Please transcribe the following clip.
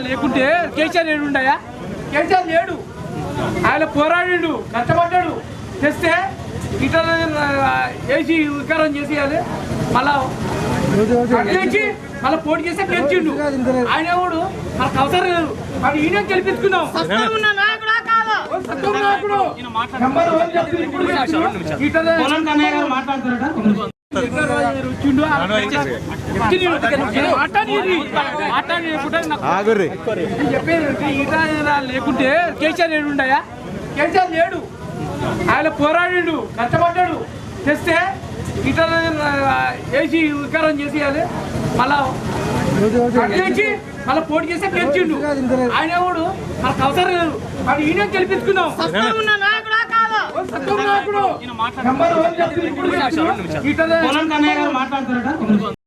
లేకుంటే కేసీఆర్ ఏడు ఉండయా? కేసీఆర్ లేడు. ఆయన పోరాడిండు, కష్టపడ్డాడు. తెస్తే ఇతర వేసి వికారం చేసేయాలి. మళ్ళా మళ్ళీ పోటీ చేస్తే గెలిచిండు. ఆయన ఎవడు మనకు అవసరం లేదు. మరి ఈయన గెలిపించుకుందాం. లేకుంటే కేసీఆర్ ఏడు ఉండయా? కేసీఆర్ లేడు. ఆయన పోరాడిండు, కష్టపడ్డాడు. తెస్తే ఇతర వేసి వికారం చేసేయాలి. మళ్ళా మళ్ళీ పోటీ చేస్తే గెలిచిండు. ఆయన ఎవడు మనకు అవసరం లేదు. మరి ఈయన గెలిపించుకుందాం. మాట్లాడుతున్నాడు.